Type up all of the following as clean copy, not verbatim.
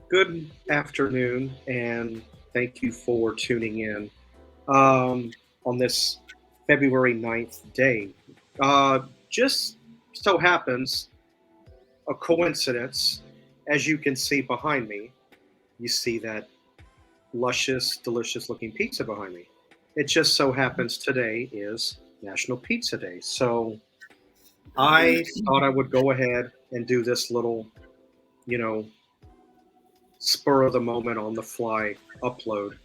Good afternoon, and thank you for tuning in on this February 9th day. Just so happens, a coincidence, as you can see behind me, you see that luscious, delicious looking pizza behind me. It just so happens today is National Pizza Day. So I thought I would go ahead and do this little, you know, spur of the moment on the fly upload.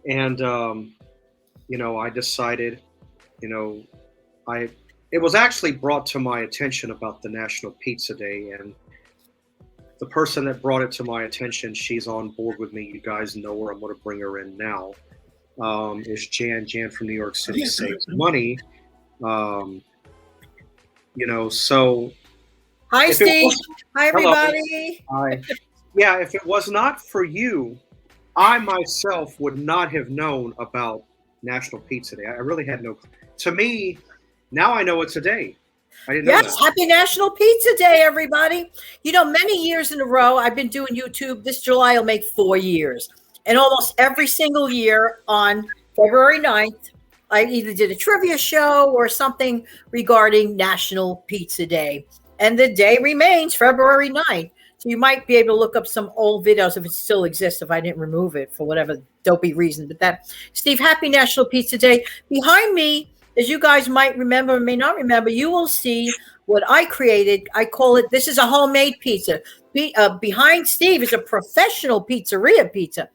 And I decided, you know, I it was actually brought to my attention about the National Pizza Day, and the person that brought it to my attention, she's on board with me. You guys know her. I'm going to bring her in now. Is Jan? Jan from New York City saves money. Um, so Hi, if it Steve. was, Hi, hello, everybody. yeah, if it was not for you, I myself would not have known about National Pizza Day. I really had no. To me, now I know it's a day. I didn't know Yes, that. happy National Pizza Day, everybody. Many years in a row, I've been doing YouTube. This July will make 4 years. And almost every single year on February 9th, I either did a trivia show or something regarding National Pizza Day. And the day remains February 9th. So you might be able to look up some old videos if it still exists, if I didn't remove it for whatever dopey reason. But Steve, happy National Pizza Day. Behind me, as you guys might remember or may not remember, you will see what I created. I call it, this is a homemade pizza. Behind Steve is a professional pizzeria pizza.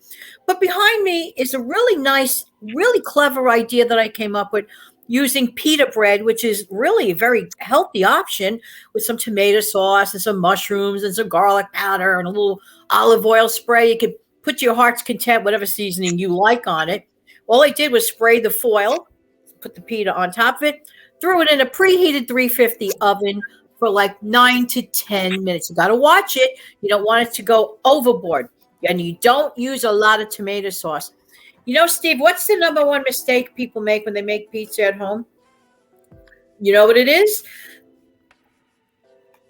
But behind me is a really nice, really clever idea that I came up with using pita bread, which is really a very healthy option with some tomato sauce and some mushrooms and some garlic powder and a little olive oil spray. You can put your heart's content, whatever seasoning you like on it. All I did was spray the foil, put the pita on top of it, threw it in a preheated 350 oven for like 9 to 10 minutes. You got to watch it. You don't want it to go overboard. And you don't use a lot of tomato sauce. Steve, what's the number one mistake people make when they make pizza at home? You know what it is?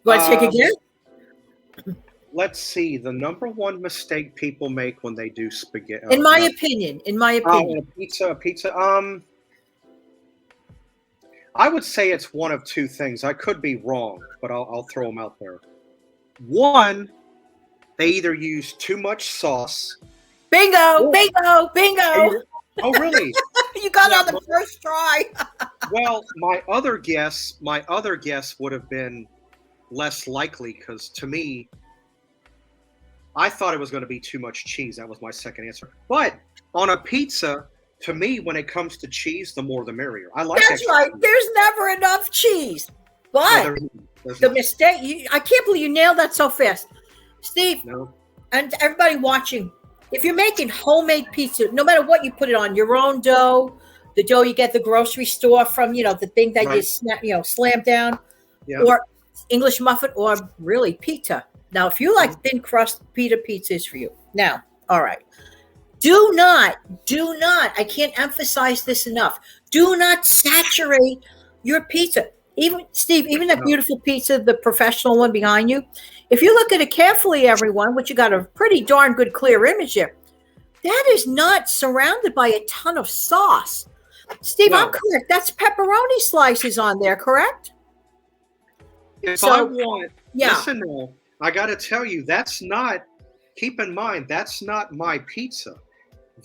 You want to take a guess? Let's see. The number one mistake people make when they do spaghetti. In my opinion. Pizza. I would say it's one of two things. I could be wrong, but I'll throw them out there. One, they either use too much sauce. Bingo! Oh, really? You got it on the first try. Well, my other guess would have been less likely because to me, I thought it was going to be too much cheese. That was my second answer. But on a pizza, to me, when it comes to cheese, the more the merrier. I like That's right. Cheese. There's never enough cheese. But there's the not. mistake, I can't believe you nailed that so fast. Steve, No. and everybody watching, if you're making homemade pizza, no matter what you put it on, your own dough, the dough you get at the grocery store from, the thing that Right. you snap, slam down, Yeah. or English muffin, or really pita. Now, if you like thin crust, pita pizza is for you. Now, all right. Do not, I can't emphasize this enough. Do not saturate your pizza. Even Steve, even that beautiful pizza, the professional one behind you, if you look at it carefully, everyone, which you got a pretty darn good clear image here, that is not surrounded by a ton of sauce. Steve, No. I'm correct. That's pepperoni slices on there, correct? Listen now, I got to tell you, keep in mind, that's not my pizza.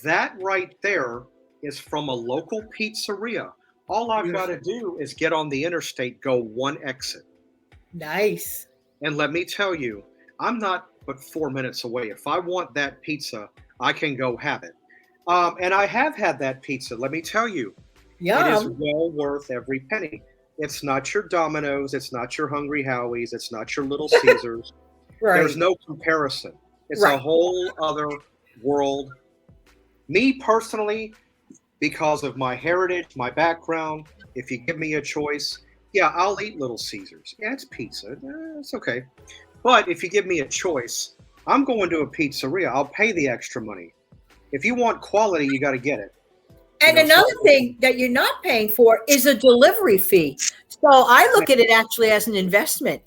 That right there is from a local pizzeria. All I've got to do is get on the interstate, go one exit. Nice. And let me tell you, I'm not but 4 minutes away. If I want that pizza, I can go have it. And I have had that pizza. Let me tell you, it is well worth every penny. It's not your Domino's. It's not your Hungry Howie's. It's not your Little Caesars. Right. There's no comparison. It's a whole other world. Me personally, because of my heritage, my background, if you give me a choice, yeah, I'll eat Little Caesars. Yeah, it's pizza. It's okay. But if you give me a choice, I'm going to a pizzeria. I'll pay the extra money. If you want quality, you got to get it. And another thing that you're not paying for is a delivery fee. So I look at it actually as an investment.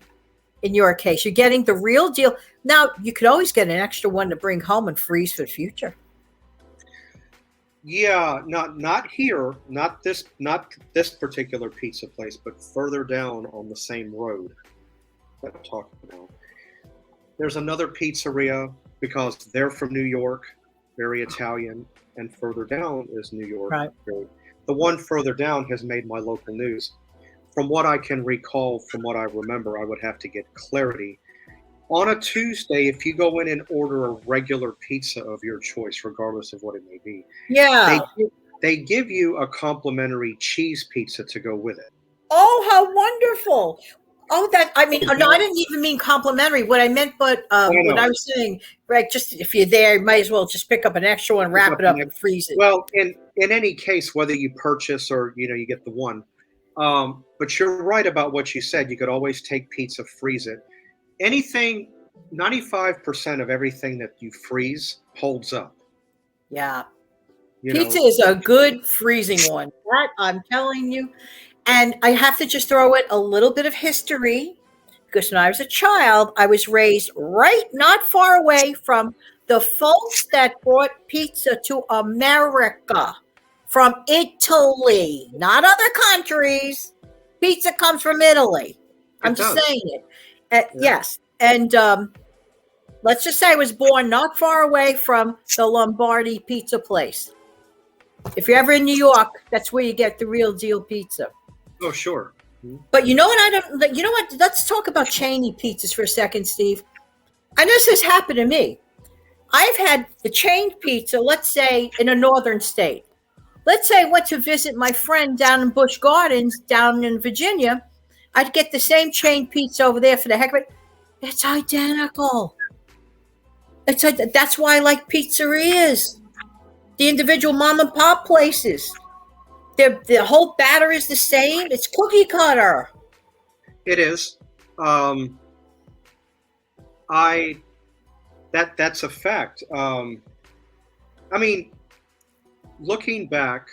in your case. You're getting the real deal. Now, you could always get an extra one to bring home and freeze for the future. Yeah, not here, not this particular pizza place, but further down on the same road that I'm talking about. There's another pizzeria because they're from New York, very Italian, and further down is New York. Right. The one further down has made my local news. From what I can recall, from what I remember, I would have to get clarity. On a Tuesday, if you go in and order a regular pizza of your choice, regardless of what it may be, Yeah. they give you a complimentary cheese pizza to go with it. Oh, how wonderful. Oh, no, I didn't even mean complimentary. What I meant, but what I was saying, right, just if you're there, you might as well just pick up an extra one, wrap it up, and freeze it. Well, in any case, whether you purchase or, you get the one. But you're right about what you said. You could always take pizza, freeze it. Anything, 95% of everything that you freeze holds up. Yeah. Pizza is a good freezing one. That I'm telling you. And I have to just throw in a little bit of history, because when I was a child, I was raised not far away from the folks that brought pizza to America from Italy, not other countries. Pizza comes from Italy. I'm just saying it. Yes. And let's just say I was born not far away from the Lombardi pizza place. If you're ever in New York, that's where you get the real deal pizza. Oh, sure. But you know what? You know what? Let's talk about chainy pizzas for a second, Steve. I know this has happened to me. I've had the chained pizza, let's say, in a northern state. Let's say I went to visit my friend down in Busch Gardens, down in Virginia. I'd get the same chained pizza over there for the heck of it. It's identical. That's why I like pizzerias. The individual mom and pop places. The whole batter is the same. It's cookie cutter. It is. That's a fact. Looking back,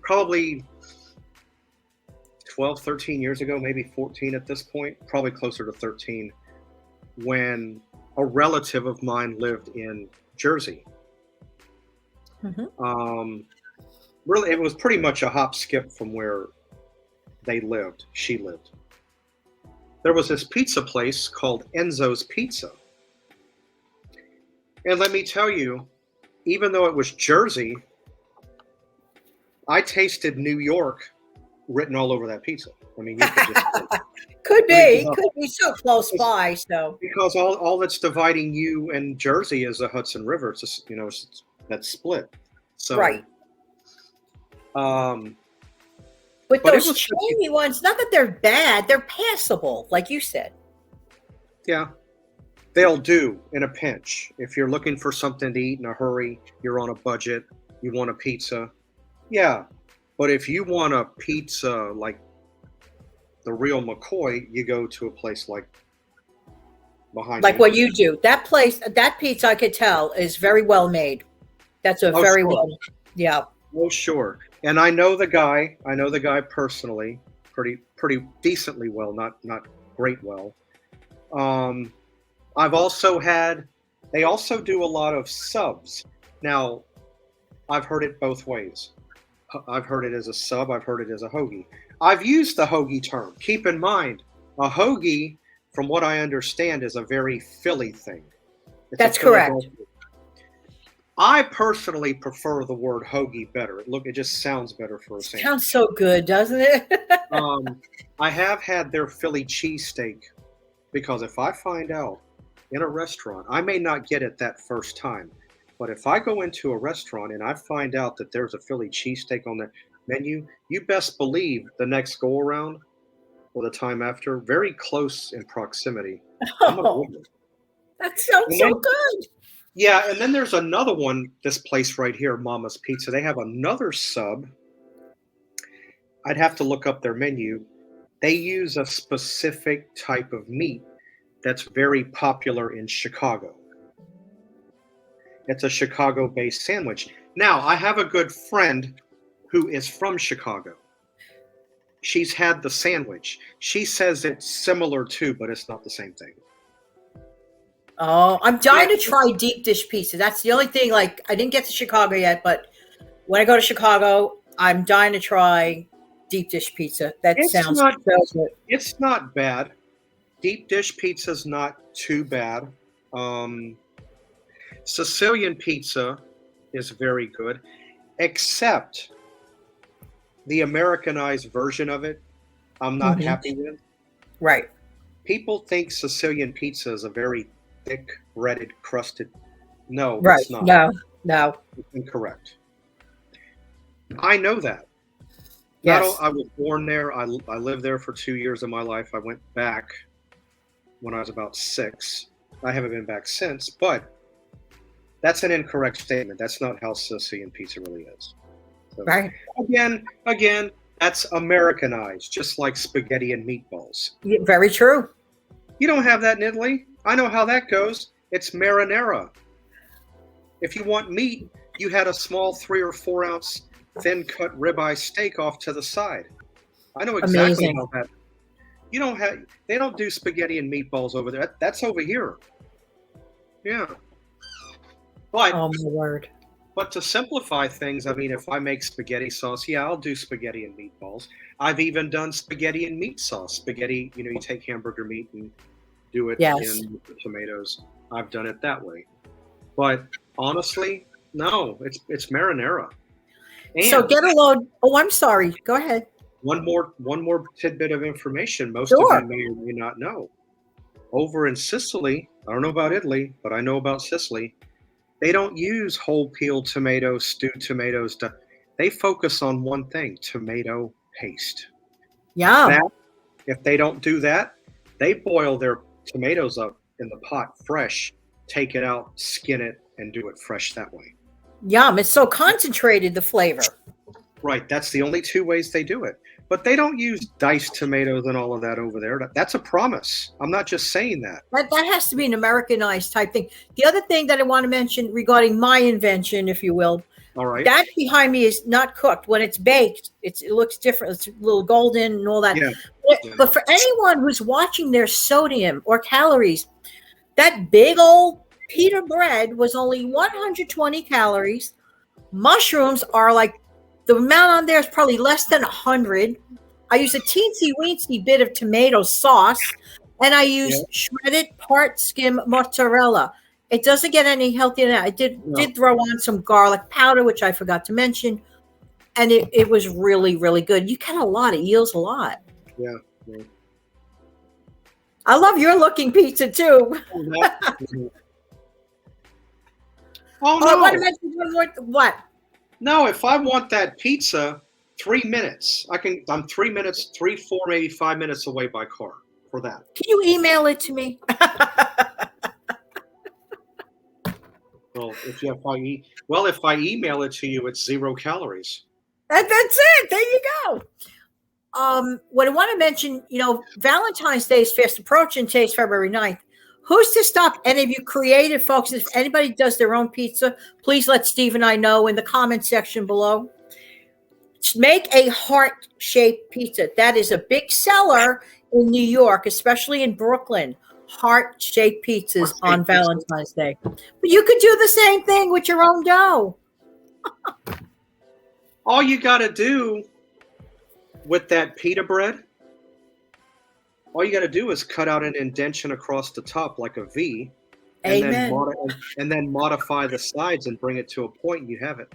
probably 12, 13 years ago, maybe 14 at this point, probably closer to 13, when a relative of mine lived in Jersey. Mm-hmm. Really, it was pretty much a hop skip from where she lived. There was this pizza place called Enzo's Pizza. And let me tell you, even though it was Jersey, I tasted New York written all over that pizza. I mean, you could just could be so close by. So because all that's dividing you and Jersey is the Hudson River. It's just, that's split. So right. But those chainy ones, not that they're bad, they're passable, like you said. Yeah. They'll do in a pinch. If you're looking for something to eat in a hurry, you're on a budget, you want a pizza. Yeah. But if you want a pizza like the real McCoy, you go to a place like behind like what you do. That place, that pizza, I could tell, is very well made. That's a very well. Yeah. Oh, sure. And I know the guy personally, pretty decently well, not great well. I've also they also do a lot of subs. Now, I've heard it both ways. I've heard it as a sub, I've heard it as a hoagie. I've used the hoagie term. Keep in mind, a hoagie, from what I understand, is a very Philly thing. That's correct. I personally prefer the word hoagie better. It just sounds better for a sandwich. Sounds so good, doesn't it? I have had their Philly cheesesteak, because if I find out in a restaurant, I may not get it that first time, but if I go into a restaurant and I find out that there's a Philly cheesesteak on the menu, you best believe the next go around or the time after, very close in proximity. Oh, that sounds so good. Yeah, and then there's another one, this place right here, Mama's Pizza. They have another sub. I'd have to look up their menu. They use a specific type of meat that's very popular in Chicago. It's a Chicago-based sandwich. Now, I have a good friend who is from Chicago. She's had the sandwich. She says it's similar to, but it's not the same thing. Oh, I'm dying to try deep dish pizza. That's the only thing. Like, I didn't get to Chicago yet, but when I go to Chicago, I'm dying to try deep dish pizza. That sounds so good. It's not bad. Deep dish pizza's not too bad. Sicilian pizza is very good, except the Americanized version of it, I'm not happy with. Right. People think Sicilian pizza is a very thick, breaded, crusted. No, right. It's not. No. It's incorrect. I know that. Yes. I was born there. I lived there for 2 years of my life. I went back when I was about 6. I haven't been back since, but that's an incorrect statement. That's not how Sicilian pizza really is. So, right. Again, that's Americanized, just like spaghetti and meatballs. Yeah, very true. You don't have that in Italy. I know how that goes. It's marinara. If you want meat, you had a small 3 or 4 ounce thin cut ribeye steak off to the side. I know exactly how that. You don't have. They don't do spaghetti and meatballs over there. That's over here. Yeah. But oh my word. But to simplify things, I mean, if I make spaghetti sauce, yeah, I'll do spaghetti and meatballs. I've even done spaghetti and meat sauce. Spaghetti, you take hamburger meat and do it in tomatoes. I've done it that way. But honestly, no, it's marinara. And so get a load. Oh, I'm sorry. Go ahead. One more tidbit of information most of you may or may not know. Over in Sicily, I don't know about Italy, but I know about Sicily. They don't use whole peeled tomatoes, stewed tomatoes. They focus on one thing: tomato paste. Yeah. If they don't do that, they boil their tomatoes up in the pot fresh, take it out, skin it, and do it fresh that way. Yum. It's so concentrated, the flavor. Right. That's the only 2 ways they do it. But they don't use diced tomatoes and all of that over there. That's a promise. I'm not just saying that. That has to be an Americanized type thing. The other thing that I want to mention regarding my invention, if you will, all right, that behind me is not cooked. When it's baked, it looks different. It's a little golden and all that. Yeah. But for anyone who's watching their sodium or calories, that big old pita bread was only 120 calories. Mushrooms are like, the amount on there is probably less than 100. I use a teensy-weensy bit of tomato sauce, and I use shredded part skim mozzarella. It doesn't get any healthier than that. I did throw on some garlic powder, which I forgot to mention, and it was really, really good. You get a lot. It yields a lot. Yeah. I love your looking pizza, too. Oh, no. I want to mention one more. What? No, if I want that pizza, 3 minutes. I'm 3 minutes, 3, 4, maybe 5 minutes away by car for that. Can you email it to me? Well, if I email it to you, it's 0 calories. That's it. There you go. What I want to mention, Valentine's Day is fast approaching. Today's February 9th. Who's to stop any of you creative folks? If anybody does their own pizza, please let Steve and I know in the comment section below. Make a heart-shaped pizza. That is a big seller in New York, especially in Brooklyn. Heart-shaped pizzas on Valentine's Day. But you could do the same thing with your own dough. All you got to do with that pita bread, all you got to do is cut out an indentation across the top like a V, and then modify the sides and bring it to a point, and you have it.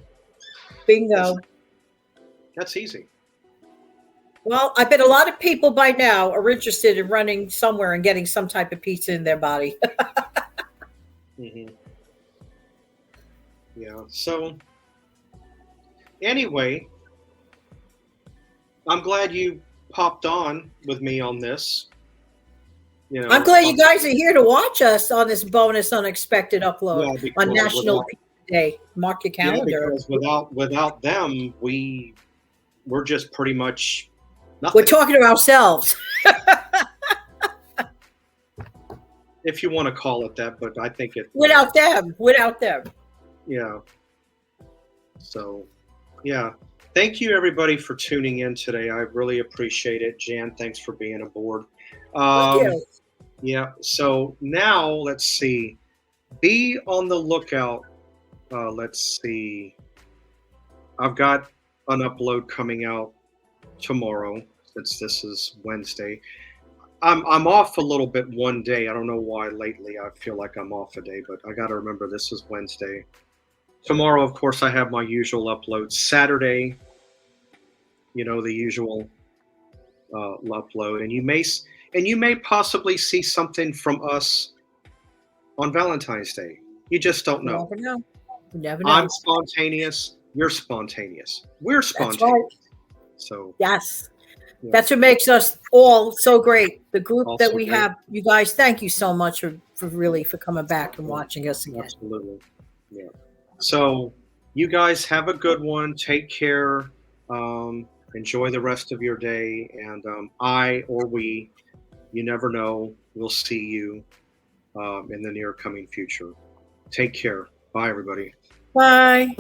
Bingo. That's easy. Well, I bet a lot of people by now are interested in running somewhere and getting some type of pizza in their body. Mm-hmm. Yeah. So, anyway, I'm glad you popped on with me on this. I'm glad you guys are here to watch us on this bonus unexpected upload on National Pizza Day. Mark your calendar. Yeah, because without them, we're just pretty much nothing. We're talking to ourselves. If you want to call it that, but I think it without them. Yeah. So, yeah. thank you everybody for tuning in today. I really appreciate it. Jan, thanks for being aboard. Thank you. Yeah. So now let's see. Be on the lookout. Let's see. I've got an upload coming out tomorrow, since this is Wednesday. I'm off a little bit one day. I don't know why lately. I feel like I'm off a day, but I got to remember this is Wednesday. Tomorrow, of course, I have my usual upload. Saturday, the usual upload, and you may possibly see something from us on Valentine's Day. You just don't You know. never know. You never know. I'm spontaneous. You're spontaneous. We're That's spontaneous. right. So Yes. yeah. That's what makes us all so great. The group All that so we great. have, you guys, thank you so much for coming back and watching us again. Absolutely. Yeah. So you guys have a good one. Take care. Enjoy the rest of your day. And I or we, you never know, we'll see you in the near coming future. Take care. Bye, everybody. Bye.